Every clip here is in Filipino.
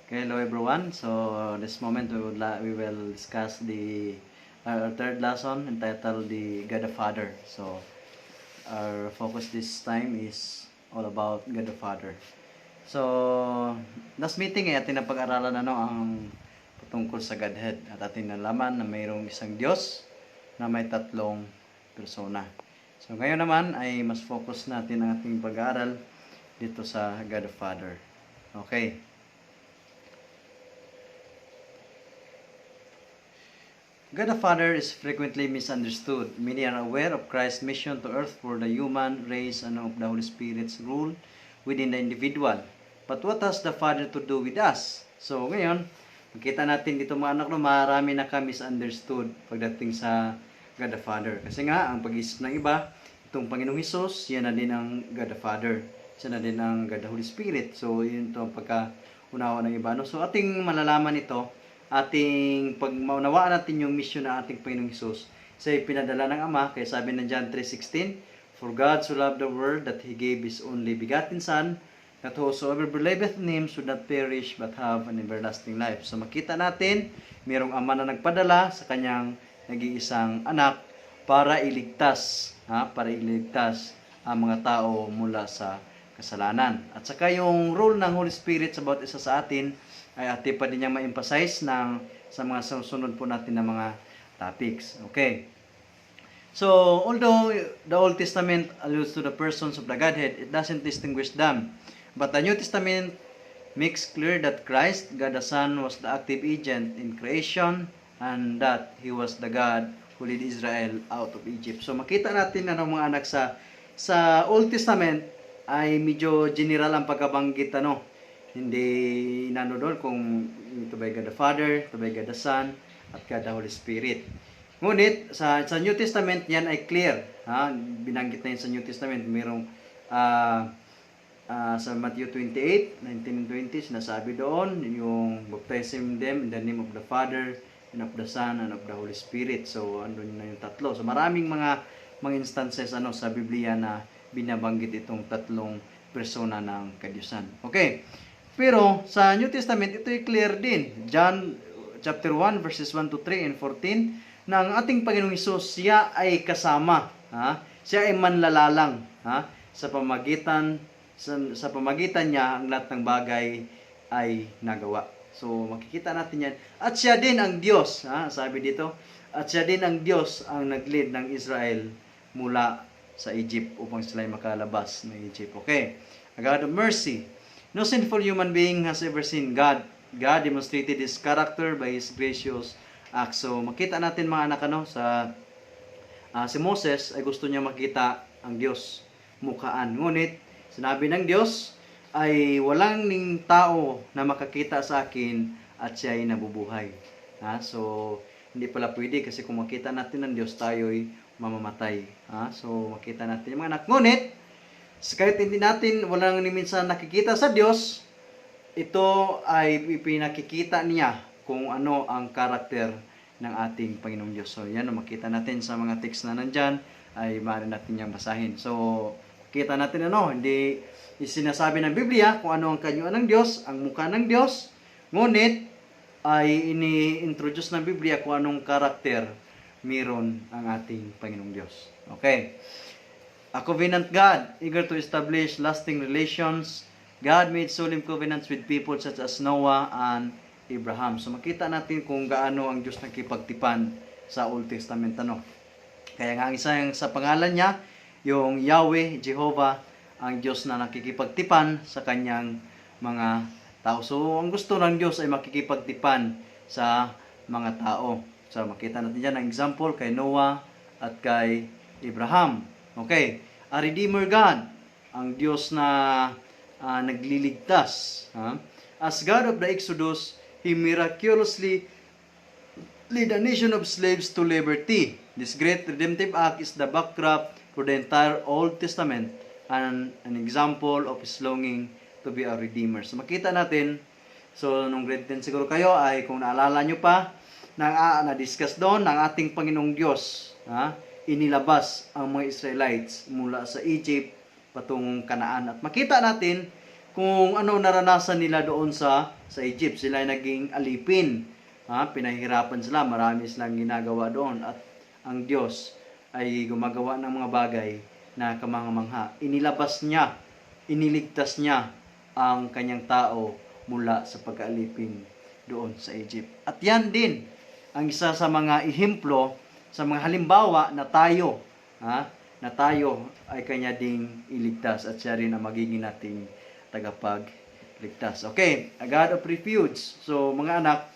Okay, hello everyone. So this moment we will discuss the our third lesson entitled the God the Father. So our focus this time is all about God the Father. So last meeting ating napag-aralan ang patungkol sa Godhead at ating nalaman na mayroong isang Diyos na may tatlong persona. So ngayon naman ay mas focus natin ang ating pag-aaral dito sa God the Father. Okay. God the Father is frequently misunderstood. Many are aware of Christ's mission to earth for the human race and of the Holy Spirit's rule within the individual. But what has the Father to do with us? So ngayon, makita natin dito mga anak, marami na ka-misunderstood pagdating sa God the Father. Kasi nga, ang pag-isip ng iba, itong Panginoong Hesus, yan na din ang God the Father. Siya na din ang God the Holy Spirit. So yun ito ang pagka-unawa ng iba. No? So ating malalaman ito, ating pag maunawaan natin yung mission ng ating Panginoong Hesus sa pinadala ng Ama, kaya sabi ng John 3:16, For God so loved the world that He gave His only begotten Son, that whosoever believeth in Him should not perish but have an everlasting life. So makita natin, mayroong Ama na nagpadala sa kanyang nag-iisang anak para iligtas ang mga tao mula sa kasalanan. At saka yung role ng Holy Spirit sa bawat isa sa atin ay atin pa din niyang ma-emphasize sa mga susunod po natin na mga topics. Okay. So, although the Old Testament alludes to the persons of the Godhead, it doesn't distinguish them. But the New Testament makes clear that Christ, God the Son, was the active agent in creation and that He was the God who led Israel out of Egypt. So, makita natin na mga anak sa Old Testament ay medyo general ang pagkabanggit hindi doon kung ito ba God the Father, ito ba God the Son, at God the Holy Spirit. Ngunit, sa New Testament, yan ay clear. Binanggit na yun sa New Testament. Mayroong sa Matthew 28, 19 and 20, sinasabi doon, yung baptizing them in the name of the Father, and of the Son, and of the Holy Spirit. So, andun na yung tatlo. So, maraming mga instances sa Biblia na binabanggit itong tatlong persona ng Kadiyusan. Okay. Pero sa New Testament, ito ay clear din. John chapter 1 verses 1 to 3 and 14 na ang ating Panginoong Hesus, siya ay kasama. Siya ay manlalalang. Sa pamagitan niya, ang lahat ng bagay ay nagawa. So makikita natin yan. At siya din ang Diyos. Sabi dito, at siya din ang Diyos ang nag-lead ng Israel mula sa Egypt upang sila ay makalabas ng Egypt. Okay. A God of mercy. No sinful human being has ever seen God. God demonstrated His character by His gracious acts. So, makita natin mga anak, si Moses ay gusto niya makita ang Diyos mukhaan. Ngunit, sinabi ng Diyos, ay walang ning tao na makakita sa akin at siya ay nabubuhay. So, hindi pala pwede kasi kung makita natin ng Diyos, tayo ay mamamatay. So, makita natin mga anak. Ngunit, kahit hindi natin walang minsan nakikita sa Diyos, ito ay pinakikita niya kung ano ang karakter ng ating Panginoong Diyos. So yan, makita natin sa mga text na nandyan, ay maaari natin niyang basahin. So, kita natin hindi sinasabi ng Biblia kung ano ang kanyuan ng Diyos, ang mukha ng Diyos, ngunit ay ini-introduce ng Biblia kung anong karakter meron ang ating Panginoong Diyos. Okay. A covenant God, eager to establish lasting relations. God made solemn covenants with people such as Noah and Abraham. So makita natin kung gaano ang Diyos nakipagtipan sa Old Testament. Kaya nga isang sa pangalan niya, yung Yahweh, Jehovah, ang Diyos na nakikipagtipan sa kanyang mga tao. So ang gusto ng Diyos ay makikipagtipan sa mga tao. So makita natin dyan ang example kay Noah at kay Abraham. Okay, a Redeemer God, ang Diyos na nagliligtas. As God of the Exodus, He miraculously led a nation of slaves to liberty. This great redemptive act is the backdrop for the entire Old Testament and an example of His longing to be a Redeemer. So makita natin, so nung grade 10 siguro kayo, ay kung naalala nyo pa, na-discuss doon ng ating Panginoong Diyos. Inilabas ang mga Israelites mula sa Egypt patungong Kanaan. At makita natin kung ano naranasan nila doon sa Egypt. Sila ay naging alipin. Pinahirapan sila, marami silang ginagawa doon at ang Diyos ay gumagawa ng mga bagay na kamangha-mangha. Inilabas niya, iniligtas niya ang kanyang tao mula sa pag-alipin doon sa Egypt. At yan din ang isa sa mga ehemplo, sa mga halimbawa na tayo, na tayo ay kanya ding iligtas at siya rin ang magiging nating tagapagligtas. Okay, a God of refuge. So mga anak,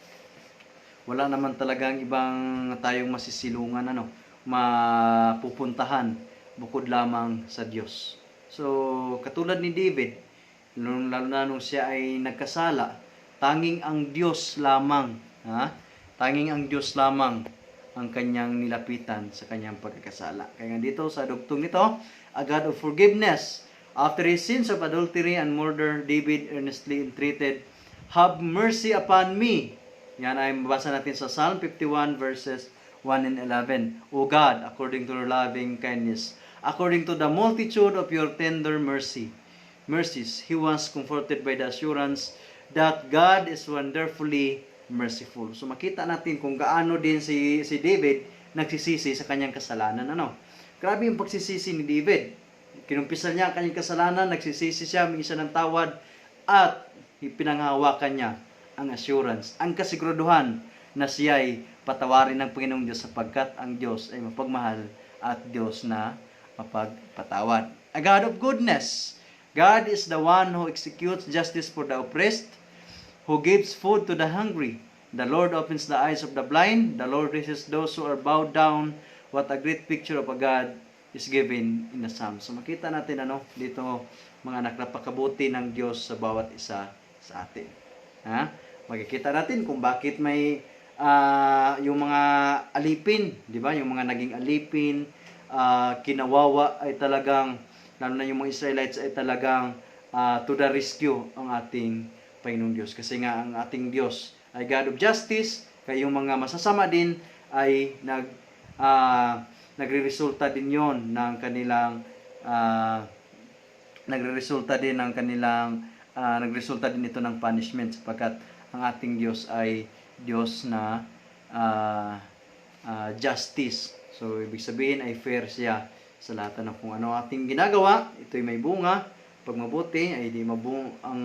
wala naman talagang ibang tayong masisilungan, mapupuntahan bukod lamang sa Diyos. So, katulad ni David, lalo na nung siya ay nagkasala, tanging ang Diyos lamang, tanging ang Diyos lamang ang kanyang nilapitan sa kanyang pagkakasala. Kaya nga dito sa dugtong nito, a God of forgiveness. After his sins of adultery and murder, David earnestly entreated, "Have mercy upon me." Yan ay mabasa natin sa Psalm 51 verses 1 and 11. O God, according to your loving kindness, according to the multitude of your tender mercies, he was comforted by the assurance that God is wonderfully merciful. So makita natin kung gaano din si David nagsisisi sa kanyang kasalanan. Grabe yung pagsisisi ni David. Kinumpisal niya ang kanyang kasalanan, nagsisisi siya, may isa ng tawad, at pinanghawakan niya ang assurance, ang kasiguraduhan na siya ay patawarin ng Panginoong Diyos sapagkat ang Diyos ay mapagmahal at Diyos na mapagpatawad. A God of goodness. God is the one who executes justice for the oppressed, who gives food to the hungry. The Lord opens the eyes of the blind. The Lord raises those who are bowed down. What a great picture of a God is given in the Psalms. So makita natin dito mga anak, napakabuti ng Diyos sa bawat isa sa atin. Makikita natin kung bakit may yung mga alipin, di ba? Yung mga naging alipin, kinawawa ay talagang, lalo na yung mga Israelites ay talagang to the rescue ang ating Panginoong Diyos. Kasi nga ang ating Diyos ay God of justice, kaya yung mga masasama din ay nagre-resulta din yon ng kanilang nagre-resulta din ito ng punishment sapagkat ang ating Diyos ay Diyos na justice. So, ibig sabihin ay fair siya sa lahat ng kung ano ating ginagawa. Ito'y may bunga. Pag mabuti, ay ang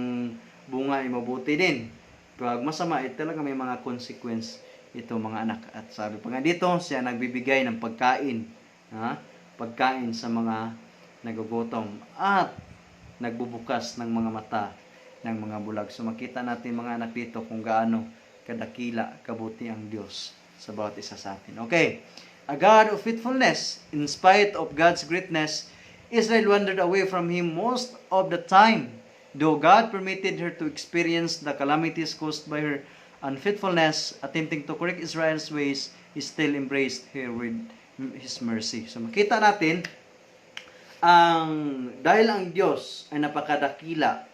bunga ay mabuti din. Pag masama, ay talaga may mga consequence ito mga anak. At sabi pa nga dito, siya nagbibigay ng pagkain. Pagkain sa mga nagugutom. At nagbubukas ng mga mata ng mga bulag. So makita natin mga anak dito kung gaano kadakila, kabuti ang Diyos sa bawat isa sa atin. Okay. A God of faithfulness. In spite of God's greatness, Israel wandered away from Him most of the time. Though God permitted her to experience the calamities caused by her unfaithfulness, attempting to correct Israel's ways, He still embraced her with His mercy. So makita natin, dahil ang Diyos ay napakadakila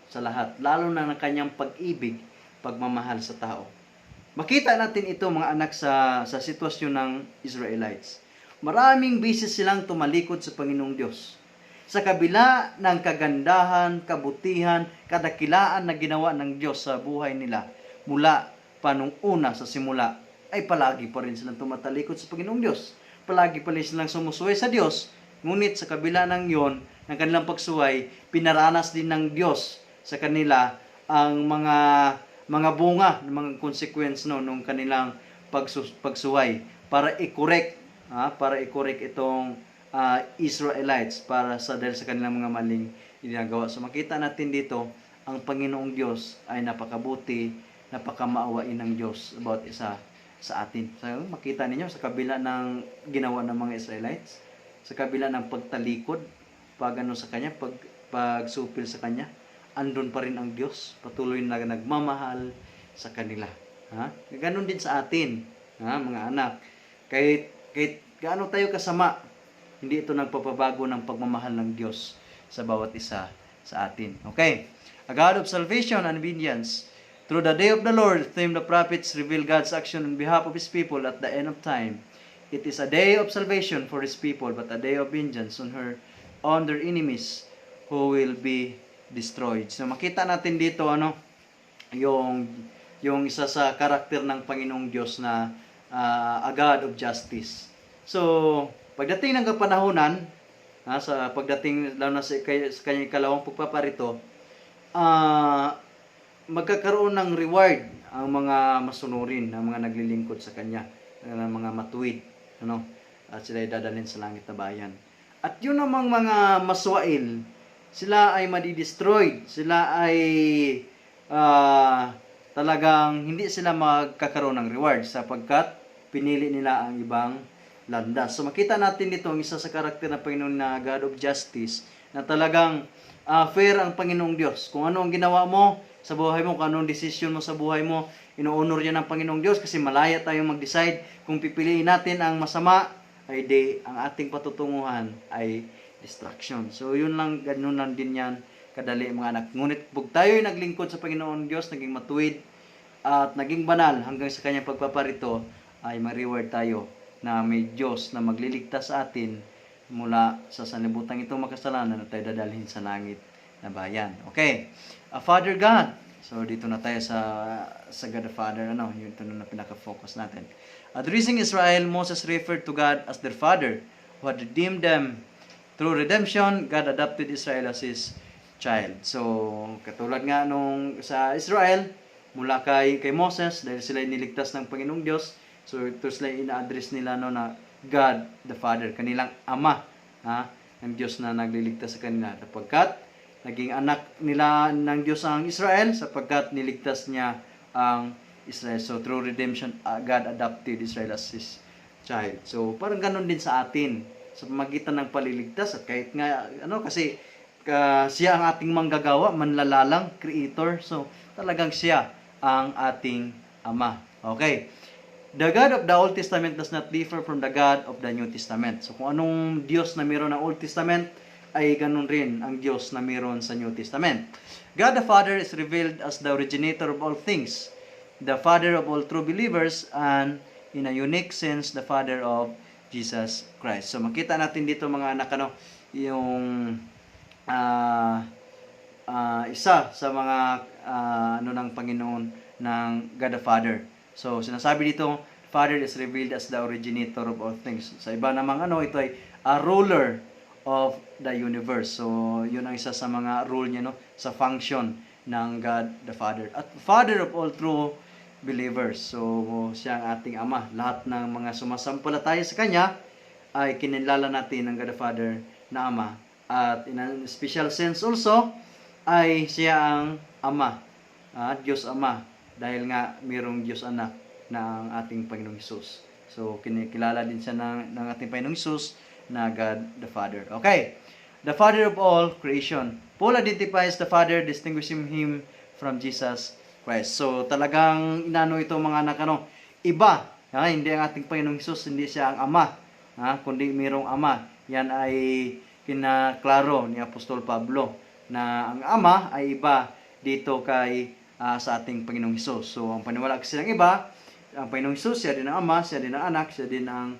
sa lahat, lalo na ng kanyang pag-ibig, pagmamahal sa tao. Makita natin ito mga anak sa sitwasyon ng Israelites. Maraming beses silang tumalikod sa Panginoong Diyos. Sa kabila ng kagandahan, kabutihan, kadakilaan na ginawa ng Diyos sa buhay nila, mula pa nung una sa simula, ay palagi pa rin silang tumatalikod sa Panginoong Diyos. Palagi pa rin silang sumusuway sa Diyos. Ngunit sa kabila ng yon, ng kanilang pagsuway, pinaranas din ng Diyos sa kanila ang mga bunga, ng mga consequence nung kanilang pagsuway para i-correct itong Israelites dahil sa kanilang mga maling ginagawa. So makita natin dito ang Panginoong Diyos ay napakabuti, napakamaawain ng Diyos about isa sa atin. So makita ninyo sa kabila ng ginawa ng mga Israelites, sa kabila ng pagtalikod, sa kanya, pagsupil sa kanya, andun pa rin ang Diyos, patuloy na nagmamahal sa kanila. Ganon din sa atin, mga anak. Kahit gaano tayo kasama, hindi ito nagpapabago ng pagmamahal ng Diyos sa bawat isa sa atin. Okay. A God of salvation and obedience. Through the day of the Lord, the prophets reveal God's action on behalf of His people at the end of time. It is a day of salvation for His people, but a day of vengeance on their enemies who will be destroyed. So makita natin dito yung isa sa karakter ng Panginoong Diyos na a God of justice. So pagdating ng kapanahunan, sa pagdating lalo na sa kanyang ikalawang pagpaparito, magkakaroon ng reward ang mga masunurin, ang mga naglilingkod sa kanya, ang mga matuwid, at sila ay dadalhin sa langit na bayan. At yun namang mga maswail, sila ay madi-destroyed, sila ay talagang hindi sila magkakaroon ng reward sapagkat pinili nila ang ibang landas. So makita natin dito ang isa sa karakter ng Panginoon na God of Justice, na talagang fair ang Panginoong Diyos. Kung ano ang ginawa mo sa buhay mo, kung anong desisyon mo sa buhay mo, ino-honor yan ng Panginoong Diyos kasi malaya tayong mag-decide. Kung pipiliin natin ang masama, ay ang ating patutunguhan ay destruction. So yun lang, ganun lang din yan kadali mga anak. Ngunit pag tayo'y naglingkod sa Panginoon Diyos, naging matuwid at naging banal hanggang sa kanyang pagpaparito, ay ma-reward tayo na may Diyos na magliligtas sa atin mula sa sanlibutan itong makasalanan at tayo dadalhin sa langit na bayan. Okay. Father God. So dito na tayo sa God the Father, yun ito na pinaka-focus natin. Addressing Israel, Moses referred to God as their father who had redeemed them. Through redemption, God adopted Israel as His child. So, katulad nga nung sa Israel, mula kay Moses, dahil sila iniligtas ng Panginoong Diyos, so ito sila ina-address nila na God the Father, kanilang Ama, ng Diyos na nagliligtas sa kanila. Sapagkat naging anak nila ng Diyos ang Israel, sapagkat niligtas niya ang Israel. So through redemption, God adopted Israel as His child. So parang ganun din sa atin, sa pamagitan ng paliligtas. At kahit nga, kasi siya ang ating manggagawa, manlalalang, creator. So talagang siya ang ating Ama. Okay. The God of the Old Testament does not differ from the God of the New Testament. So kung anong Diyos na mayroon ng Old Testament, ay ganun rin ang Diyos na mayroon sa New Testament. God the Father is revealed as the originator of all things, the Father of all true believers, and in a unique sense, the Father of Jesus Christ. So makita natin dito mga anak, yung isa sa mga ng Panginoon ng God the Father. So sinasabi dito, Father is revealed as the originator of all things. Sa iba namang ito ay a ruler of the universe. So yun ang isa sa mga rule niya sa function ng God the Father. At Father of all true believers. So siya ang ating Ama. Lahat ng mga sumasampalataya sa Kanya ay kinilala natin ng God the Father na Ama. At in a special sense also, ay siya ang Ama, Diyos Ama, dahil nga mayroong Diyos Anak na ang ating Panginoong Hesus. So kinikilala din siya ng ating Panginoong Hesus na God the Father. Okay, the Father of all creation. Paul identifies the Father, distinguishing Him from Jesus Christ. So talagang ito mga anak, iba, hindi ang ating Panginoong Hesus, hindi siya ang Ama, kundi mayroong Ama. Yan ay kinaklaro ni Apostol Pablo na ang Ama ay iba dito sa ating Panginoong Hesus. So ang paniwala kasi ng iba, ang Panginoong Hesus, siya din ang Ama, siya din ang Anak, siya din ang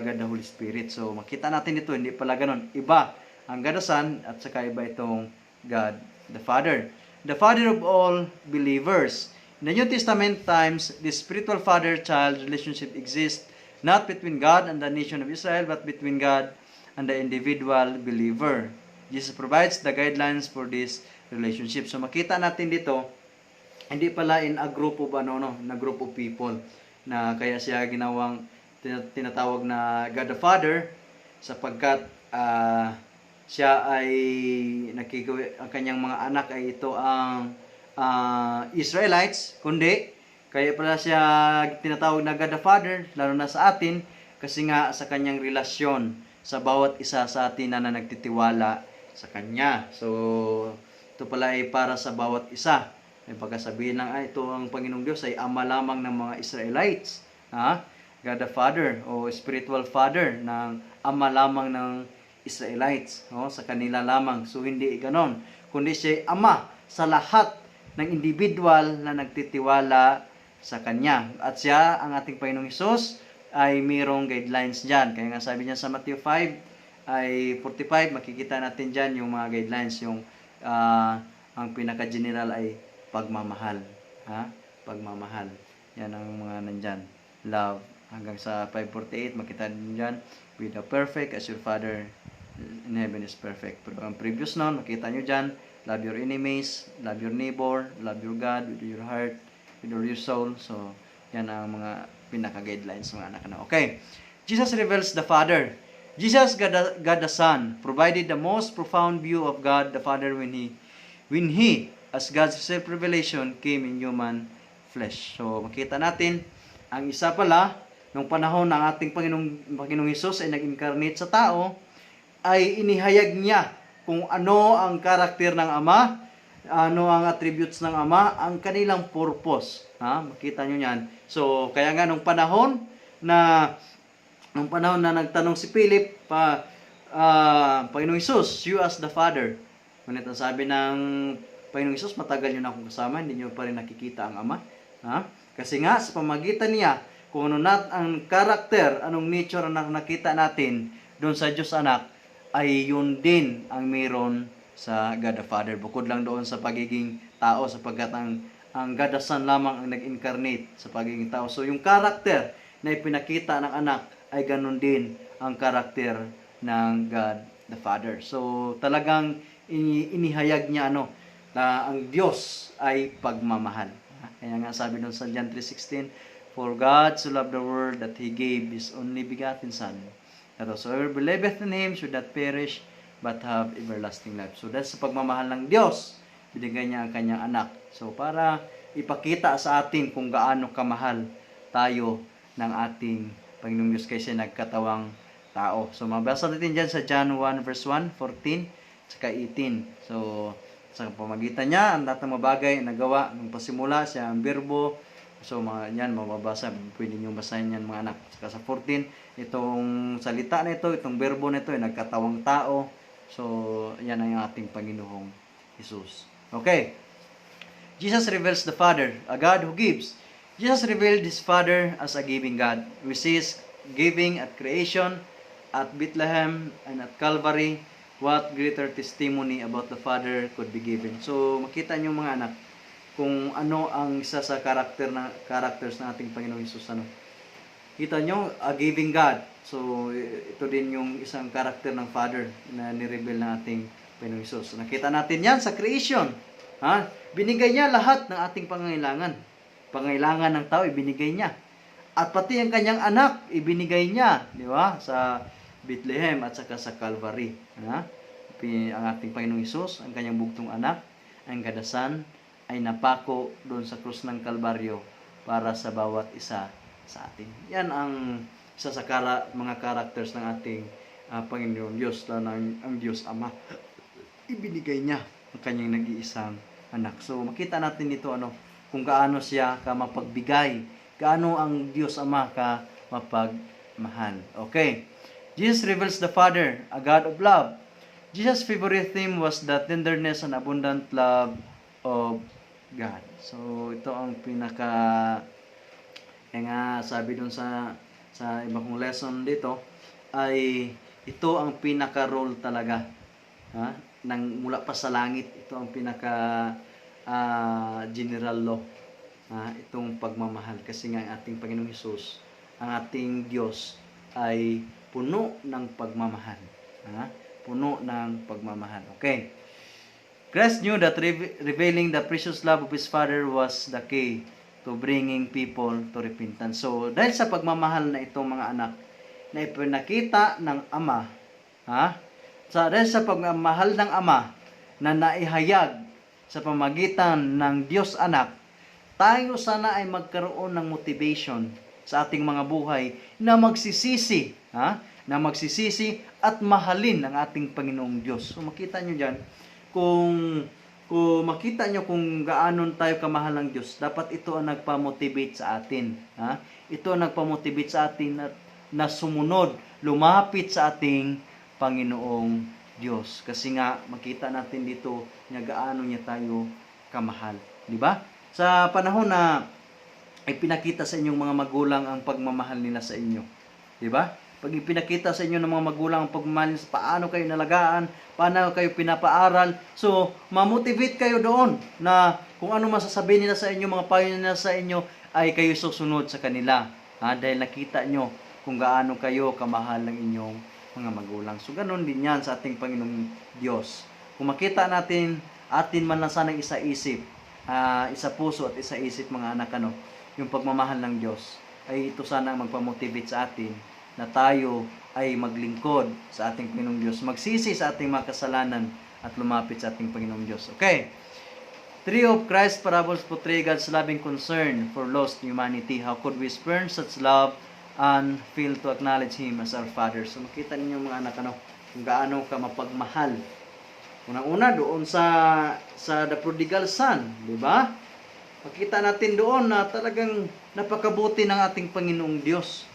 God the Holy Spirit. So makita natin ito, hindi pala ganun. Iba ang God the Son at saka iba itong God the Father. The Father of all believers. In the New Testament times, the spiritual father-child relationship exists not between God and the nation of Israel, but between God and the individual believer. Jesus provides the guidelines for this relationship. So makita natin dito, hindi pala in a group of na group of people, na kaya siya ginawang tinatawag na God the Father, sapagkat siya ay ang kanyang mga anak ay ito ang Israelites, kundi kaya pala siya tinatawag na God the Father, lalo na sa atin, kasi nga sa kanyang relasyon sa bawat isa sa atin na nagtitiwala sa Kanya. So ito pala ay para sa bawat isa. May pagkasabihin lang, ito ang Panginoong Diyos ay Ama lamang ng mga Israelites. God the Father o spiritual father ng Ama lamang ng Israelites, sa kanila lamang. So hindi ganon, kundi siya ay Ama sa lahat ng individual na nagtitiwala sa Kanya. At siya, ang ating Panginoong Hesus, ay mayroong guidelines dyan. Kaya nga sabi niya sa Matthew 5 ay 45, makikita natin dyan yung mga guidelines, yung ang pinaka-general ay pagmamahal. Ha? Pagmamahal. Yan ang mga nandyan. Love. Hanggang sa 5:48, makita din dyan, be thou perfect as your Father in heaven is perfect. Pero ang previous nun, makita nyo dyan, love your enemies, love your neighbor, love your God with your heart, with all your soul. So, yan ang mga pinaka-guidelines mga anak na. Okay. Jesus reveals the Father. Jesus, God the Son, provided the most profound view of God the Father when He, as God's self-revelation, came in human flesh. So, makita natin, ang isa pala, nung panahon ng ating Panginoong Hesus ay nag-incarnate sa tao, ay inihayag niya kung ano ang karakter ng Ama, ano ang attributes ng Ama, ang kanilang purpose. Ha? Makita nyo yan. So, kaya nga nung panahon na nagtanong si Philip, Panginoong Hesus, you as the Father. Ngunit ang sabi ng Panginoong Hesus, matagal nyo na akong kasama, hindi nyo pa rin nakikita ang Ama. Ha? Kasi nga, sa pamagitan niya, kung ano ang karakter, anong nature ang nakita natin doon sa Diyos Anak, ay yun din ang mayroon sa God the Father. Bukod lang doon sa pagiging tao, sapagkat ang God the Son lamang ang nag-incarnate sa pagiging tao. So yung karakter na ipinakita ng anak ay ganun din ang karakter ng God the Father. So talagang inihayag niya na ang Diyos ay pagmamahal. Kaya nga sabi doon sa John 3:16, for God so loved the world that He gave His only begotten Son, that whosoever believeth in Him should not perish, but have everlasting life. So that's sa pagmamahal ng Diyos, binigay niya ang kanyang anak. So para ipakita sa atin kung gaano kamahal tayo ng ating Panginoong Diyos kasi nagkatawang tao. So mabasa natin dyan sa John 1 verse 1, 14, saka 18. So sa pamagitan niya, ang lahat ng bagay nagawa nung pasimula, siya ang birbo. So yan, mababasa, pwede nyo basahin yan mga anak. Saka sa 14, itong salita na ito, itong verbo na ito, ay nagkatawang tao. So yan ang ating Panginoong Hesus. Okay. Jesus reveals the Father, a God who gives. Jesus revealed His Father as a giving God. We see His giving at creation, at Bethlehem, and at Calvary. What greater testimony about the Father could be given? So makita nyo mga anak, kung ano ang isa sa characters ng ating Panginoong Hesus. Kita nyo, a giving God. So, ito din yung isang character ng Father na nireveal ng ating Panginoong Hesus. Nakita natin yan sa creation. Ha? Binigay niya lahat ng ating pangangailangan. Pangailangan ng tao, ibinigay niya. At pati ang kanyang anak, ibinigay niya. Di ba? Sa Bethlehem at saka sa Calvary. Ha? Ang ating Panginoong Hesus, ang kanyang bugtong anak, ang kadasan, ay napako doon sa krus ng Kalbaryo para sa bawat isa sa atin. Yan ang isa sa mga characters ng ating Panginoon Diyos, ang Diyos Ama. Ibinigay niya ang kanyang nag-iisang anak. So makita natin dito kung gaano siya ka mapagbigay, gaano ang Diyos Ama ka mapagmahal. Okay. Jesus reveals the Father, a God of love. Jesus' favorite theme was the tenderness and abundant love of God. So ito ang kaya nga sabi dun sa iba kong lesson dito ay ito ang pinaka-role talaga mula pa sa langit. Ito ang pinaka general law, itong pagmamahal, kasi nga ang ating Panginoong Hesus, ang ating Diyos ay puno ng pagmamahal. Puno ng pagmamahal. Okay. Christ knew that revealing the precious love of His Father was the key to bringing people to repentance. So, dahil sa pagmamahal na itong mga anak na ipinakita ng Ama, dahil sa pagmamahal ng Ama na naihayag sa pamagitan ng Diyos Anak, tayo sana ay magkaroon ng motivation sa ating mga buhay na magsisisi, at mahalin ang ating Panginoong Diyos. So, makita nyo dyan, kung makita nyo kung gaano tayo kamahal ng Diyos, dapat ito ang nagpa-motivate sa atin. Ito ang nagpa-motivate sa atin na sumunod, lumapit sa ating Panginoong Diyos. Kasi nga, makita natin dito na gaano niya tayo kamahal. Di ba? Sa panahon na ay pinakita sa inyong mga magulang ang pagmamahal nila sa inyo. Di ba? Pag ipinakita sa inyo ng mga magulang ang pagmamahal sa paano kayo nalagaan, paano kayo pinapaaral, so ma-motivate kayo doon na kung ano masasabihin nila sa inyo, mga payo nila sa inyo, ay kayo susunod sa kanila. Dahil nakita nyo kung gaano kayo kamahal ng inyong mga magulang. So ganoon din yan sa ating Panginoong Diyos. Kung makita natin, atin man lang sanang isa-isip, isa puso at isa isip mga anak, yung pagmamahal ng Diyos, ay ito sana ang magpamotivate sa atin na tayo ay maglingkod sa ating Panginoong Diyos, magsisi sa ating mga kasalanan at lumapit sa ating Panginoong Diyos. Okay. Three of Christ's parables portray God's loving concern for lost humanity. How could we spurn such love and fail to acknowledge Him as our Father? So makita ninyo mga anak, kung gaano ka mapagmahal. Unang-una doon sa The Prodigal Son, di ba? Makita natin doon na talagang napakabuti ng ating Panginoong Diyos.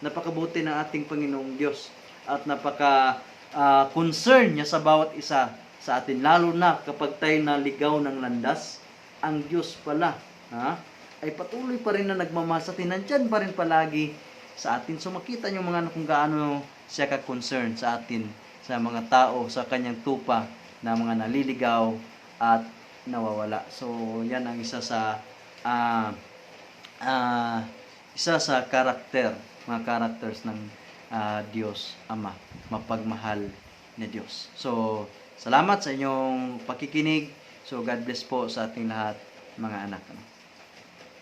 Napakabuti ng ating Panginoong Diyos. At concern niya sa bawat isa sa atin. Lalo na kapag tayo naligaw ng landas, ang Diyos pala ay patuloy pa rin na nagmamahal sa atin. Nandyan pa rin palagi sa atin. So makita niyo mga kung gaano siya ka-concern sa atin, sa mga tao, sa kanyang tupa na mga naliligaw at nawawala. So yan ang isa sa mga characters ng Diyos Ama, mapagmahal na Diyos. So salamat sa inyong pakikinig. So God bless po sa ating lahat mga anak.